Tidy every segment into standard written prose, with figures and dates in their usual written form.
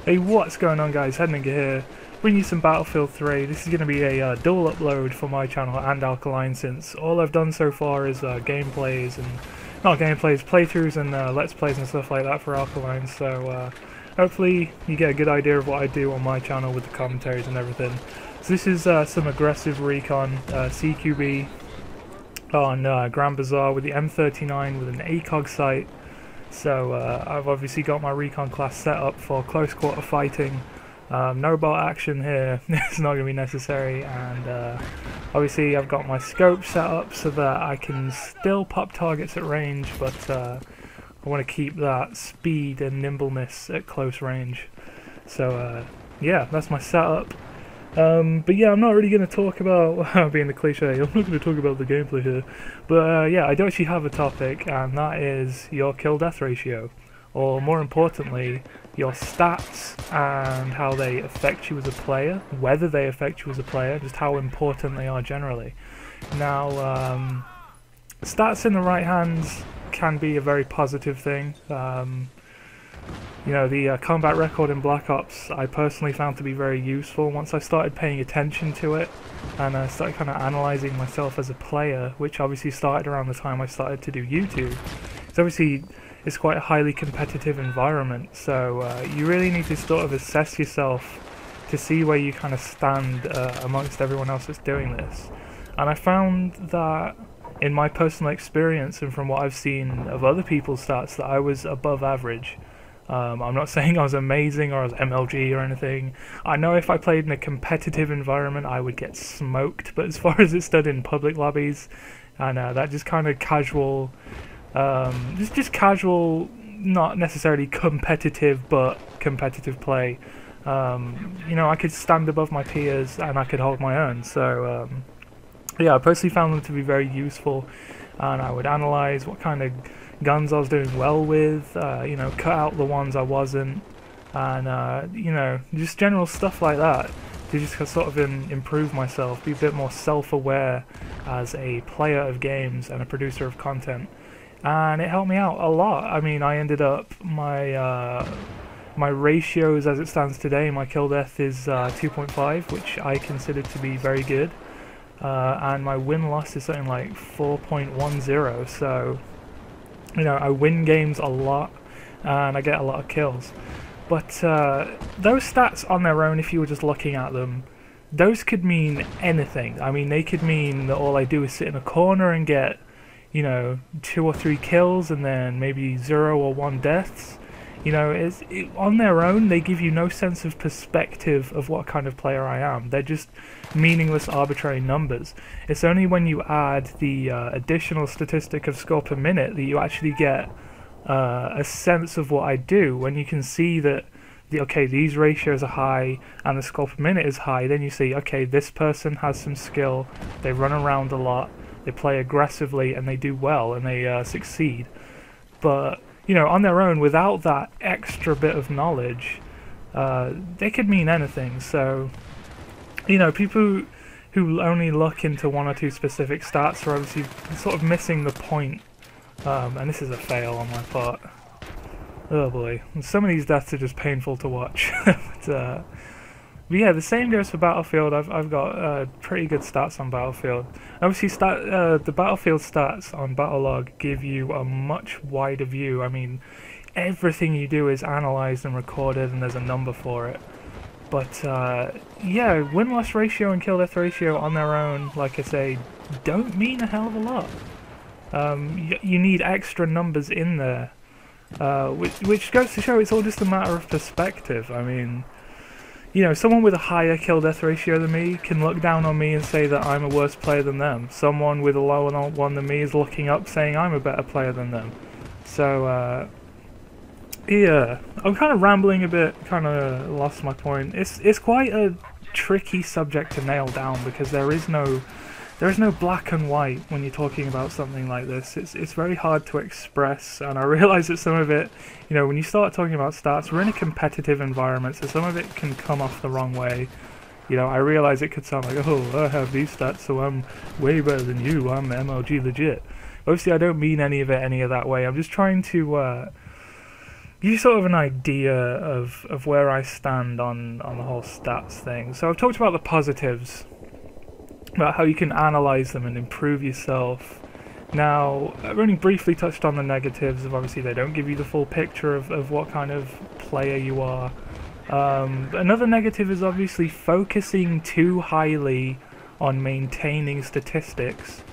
Hey, what's going on, guys? Headnigger here, bringing you some Battlefield 3. This is going to be a dual upload for my channel and Alkaline, since all I've done so far is gameplays and not gameplays, playthroughs and let's plays and stuff like that for Alkaline. So hopefully you get a good idea of what I do on my channel with the commentaries and everything. So this is some aggressive Recon CQB on Grand Bazaar with the M39 with an ACOG sight. So I've obviously got my Recon class set up for close quarter fighting. No bolt action here, it's not going to be necessary, and obviously I've got my scope set up so that I can still pop targets at range, but I want to keep that speed and nimbleness at close range. So yeah, that's my setup. But yeah, I'm not really going to talk about, being the cliche, I'm not going to talk about the gameplay here, but yeah, I do actually have a topic, and that is your kill-death ratio, or more importantly, your stats and how they affect you as a player, whether they affect you as a player, just how important they are generally. Now, stats in the right hands can be a very positive thing. You know, the combat record in Black Ops I personally found to be very useful once I started paying attention to it, and I started kind of analysing myself as a player, which obviously started around the time I started to do YouTube. So obviously it's quite a highly competitive environment, so you really need to sort of assess yourself to see where you kind of stand amongst everyone else that's doing this. And I found that in my personal experience and from what I've seen of other people's stats that I was above average. I'm not saying I was amazing or I was MLG or anything. I know if I played in a competitive environment I would get smoked, but as far as it stood in public lobbies and that just kind of casual, just casual, not necessarily competitive but competitive play, you know, I could stand above my peers and I could hold my own. So yeah, I personally found them to be very useful, and I would analyse what kind of guns I was doing well with, you know, cut out the ones I wasn't, and you know, just general stuff like that to just sort of improve myself, be a bit more self-aware as a player of games and a producer of content, and it helped me out a lot. I mean, I ended up, my ratios as it stands today, my kill death is 2.5, which I consider to be very good, and my win-loss is something like 4.10, so you know, I win games a lot and I get a lot of kills. But those stats on their own, if you were just looking at them, those could mean anything. I mean, they could mean that all I do is sit in a corner and get, you know, 2 or 3 kills and then maybe 0 or 1 deaths. You know, on their own, they give you no sense of perspective of what kind of player I am. They're just meaningless, arbitrary numbers. It's only when you add the additional statistic of score per minute that you actually get a sense of what I do. When you can see that, okay, these ratios are high and the score per minute is high, then you see, okay, this person has some skill, they run around a lot, they play aggressively, and they do well, and they succeed. But you know, on their own, without that extra bit of knowledge, they could mean anything. So, you know, people who only look into 1 or 2 specific stats are obviously sort of missing the point. And this is a fail on my part. Oh boy, some of these deaths are just painful to watch. But yeah, the same goes for Battlefield. I've got pretty good stats on Battlefield. Obviously, the Battlefield stats on Battlelog give you a much wider view. I mean, everything you do is analysed and recorded, and there's a number for it. But yeah, win-loss ratio and kill-death ratio on their own, like I say, don't mean a hell of a lot. You need extra numbers in there, which goes to show it's all just a matter of perspective. I mean, you know, someone with a higher kill-death ratio than me can look down on me and say that I'm a worse player than them. Someone with a lower one than me is looking up saying I'm a better player than them. So, yeah, I'm kind of rambling a bit, kind of lost my point. It's quite a tricky subject to nail down because there is no black and white when you're talking about something like this. It's very hard to express, and I realise that some of it, you know, when you start talking about stats, we're in a competitive environment, so some of it can come off the wrong way. You know, I realise it could sound like, oh, I have these stats, so I'm way better than you, I'm MLG legit. Obviously, I don't mean any of that way. I'm just trying to, give you sort of an idea of where I stand on the whole stats thing. So I've talked about the positives, about how you can analyze them and improve yourself. Now, I've only briefly touched on the negatives of obviously they don't give you the full picture of what kind of player you are. Another negative is obviously focusing too highly on maintaining statistics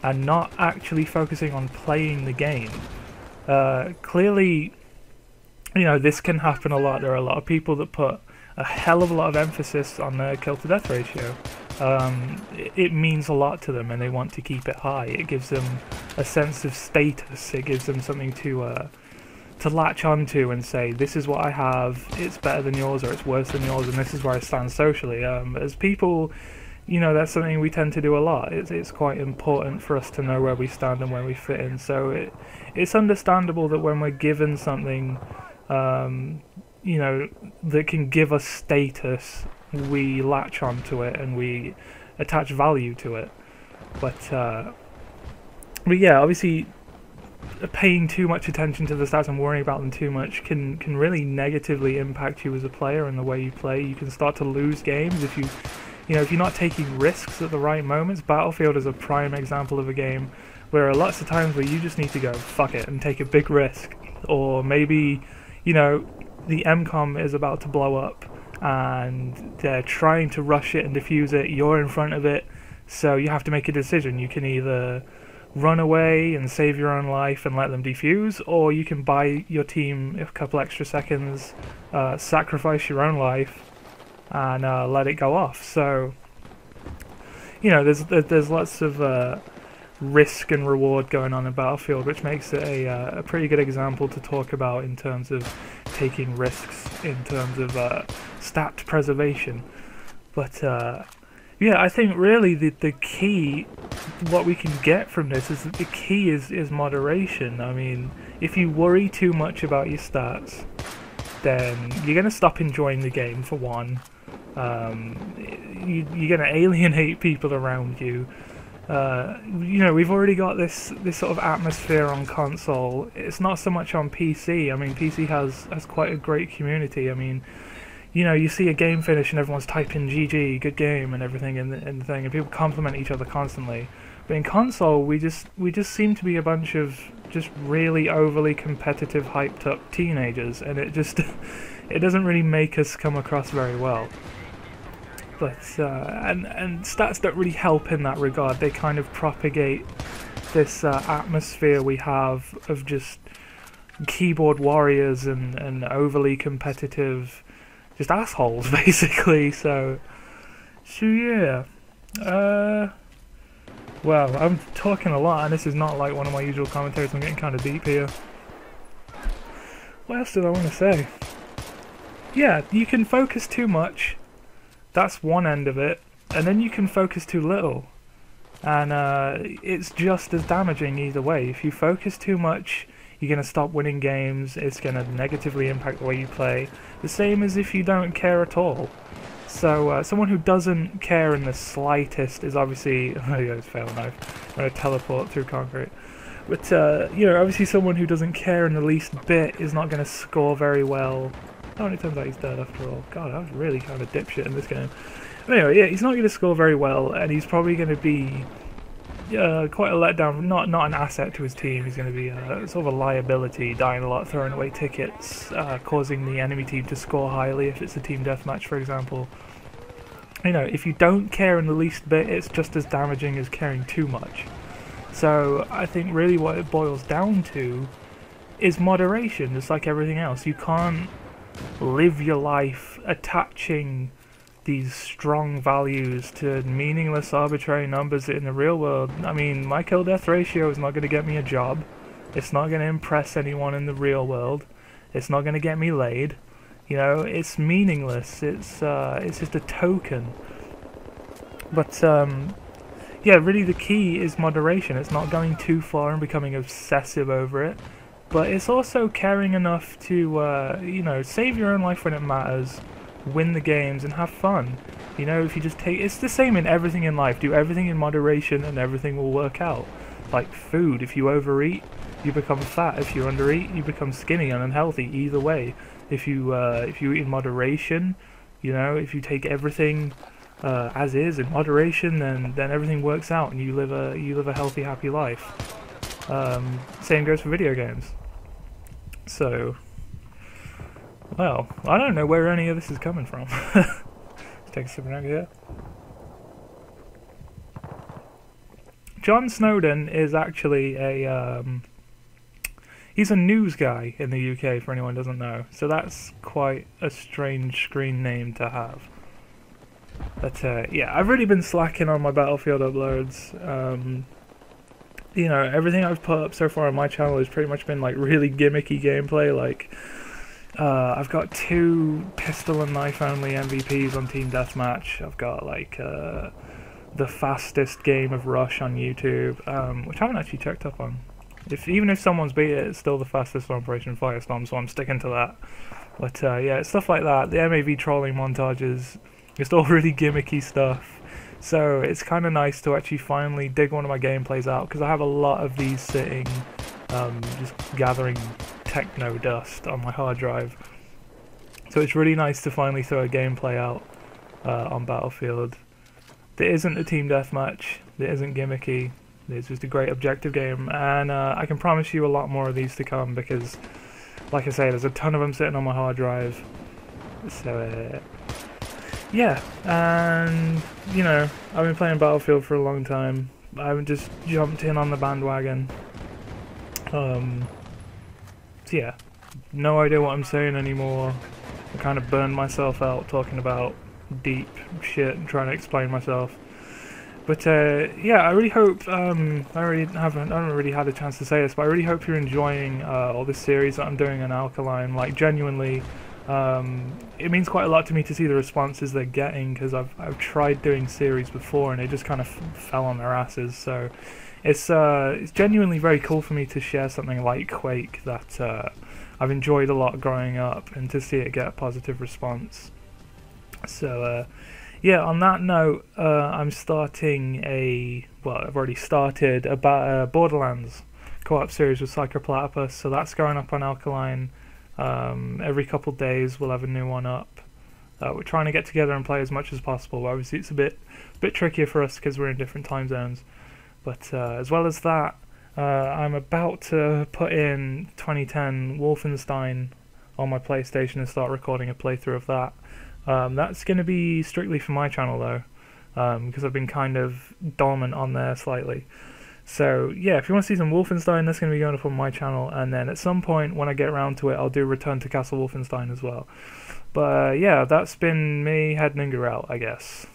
and not actually focusing on playing the game. Clearly, you know, this can happen a lot. There are a lot of people that put a hell of a lot of emphasis on their kill to death ratio. It means a lot to them and they want to keep it high. It gives them a sense of status. It gives them something to latch onto and say, this is what I have, it's better than yours or it's worse than yours, and this is where I stand socially. As people, you know, that's something we tend to do a lot. It's quite important for us to know where we stand and where we fit in. So it's understandable that when we're given something, you know, that can give us status, we latch onto it and we attach value to it. But yeah, obviously, paying too much attention to the stats and worrying about them too much can really negatively impact you as a player and the way you play. You can start to lose games if if you're not taking risks at the right moments. Battlefield is a prime example of a game where there are lots of times where you just need to go fuck it and take a big risk, or maybe, you know, the MCOM is about to blow up and they're trying to rush it and defuse it, you're in front of it, so you have to make a decision. You can either run away and save your own life and let them defuse, or you can buy your team a couple extra seconds, sacrifice your own life, and let it go off. So, you know, there's lots of risk and reward going on in Battlefield, which makes it a pretty good example to talk about in terms of taking risks, in terms of stat preservation. But yeah, I think really the key, what we can get from this is that the key is moderation. I mean, if you worry too much about your stats, then you're going to stop enjoying the game, for one. You're going to alienate people around you. You know, we've already got this sort of atmosphere on console. It's not so much on PC. I mean, PC has quite a great community. I mean, you know, you see a game finish and everyone's typing GG, good game, and everything, and people compliment each other constantly. But in console, we just seem to be a bunch of just really overly competitive, hyped up teenagers, and it doesn't really make us come across very well. But and stats don't really help in that regard. They kind of propagate this atmosphere we have of just keyboard warriors and overly competitive, just assholes, basically. So yeah. Well, I'm talking a lot, and this is not like one of my usual commentaries. I'm getting kind of deep here. What else did I want to say? Yeah, you can focus too much. That's one end of it, and then you can focus too little, and it's just as damaging either way. If you focus too much, you're going to stop winning games. It's going to negatively impact the way you play. The same as if you don't care at all. So someone who doesn't care in the slightest is obviously oh yeah, it's fail knife. I'm going to teleport through concrete. But you know, obviously someone who doesn't care in the least bit is not going to score very well. Oh, and it turns out he's dead after all. God, I was really kind of dipshit in this game. But anyway, yeah, he's not going to score very well, and he's probably going to be quite a letdown. Not an asset to his team. He's going to be sort of a liability, dying a lot, throwing away tickets, causing the enemy team to score highly if it's a team deathmatch, for example. You know, if you don't care in the least bit, it's just as damaging as caring too much. So I think really what it boils down to is moderation, just like everything else. You can't live your life attaching these strong values to meaningless arbitrary numbers in the real world. I mean, my kill death ratio is not going to get me a job. It's not going to impress anyone in the real world. It's not going to get me laid. You know, it's meaningless. It's just a token. But yeah, really the key is moderation. It's not going too far and becoming obsessive over it. But it's also caring enough to, you know, save your own life when it matters, win the games, and have fun. You know, if you just take... It's the same in everything in life. Do everything in moderation and everything will work out. like food. If you overeat, you become fat. If you undereat, you become skinny and unhealthy. Either way, if you eat in moderation, you know, if you take everything as is in moderation, then everything works out and you live a healthy, happy life. Same goes for video games. So, well, I don't know where any of this is coming from. Let's take a sip of here. John Snowden is actually he's a news guy in the UK, for anyone who doesn't know. So that's quite a strange screen name to have. But yeah, I've really been slacking on my Battlefield uploads. You know, everything I've put up so far on my channel has pretty much been like really gimmicky gameplay. Like, I've got 2 pistol and knife only MVPs on Team Deathmatch. I've got like the fastest game of Rush on YouTube, which I haven't actually checked up on. Even if someone's beat it, it's still the fastest on Operation Firestorm, so I'm sticking to that. But yeah, it's stuff like that. The MAV trolling montages, just all really gimmicky stuff. So it's kind of nice to actually finally dig one of my gameplays out, because I have a lot of these sitting, just gathering techno dust on my hard drive. So it's really nice to finally throw a gameplay out on Battlefield. There isn't a team deathmatch, there isn't gimmicky, it's just a great objective game, and I can promise you a lot more of these to come, because, like I say, there's a ton of them sitting on my hard drive. So, yeah, and, you know, I've been playing Battlefield for a long time. I haven't just jumped in on the bandwagon. So yeah, no idea what I'm saying anymore. I kind of burned myself out talking about deep shit and trying to explain myself. But yeah, I really hope, I haven't really had a chance to say this, but I really hope you're enjoying all this series that I'm doing on Alkaline. Like, genuinely, it means quite a lot to me to see the responses they're getting, because I've tried doing series before and it just kind of fell on their asses. So it's genuinely very cool for me to share something like Quake that I've enjoyed a lot growing up, and to see it get a positive response. So yeah, on that note, I'm starting I've already started a Borderlands co-op series with Psychoplatypus, so that's going up on Alkaline. Every couple days we'll have a new one up. We're trying to get together and play as much as possible, but obviously it's a bit trickier for us because we're in different time zones. But as well as that, I'm about to put in 2010 Wolfenstein on my PlayStation and start recording a playthrough of that. That's going to be strictly for my channel though, because I've been kind of dormant on there slightly. So yeah, if you want to see some Wolfenstein, that's going to be going up on my channel, and then at some point when I get around to it, I'll do Return to Castle Wolfenstein as well. But yeah, that's been me, Head Ninja out, I guess.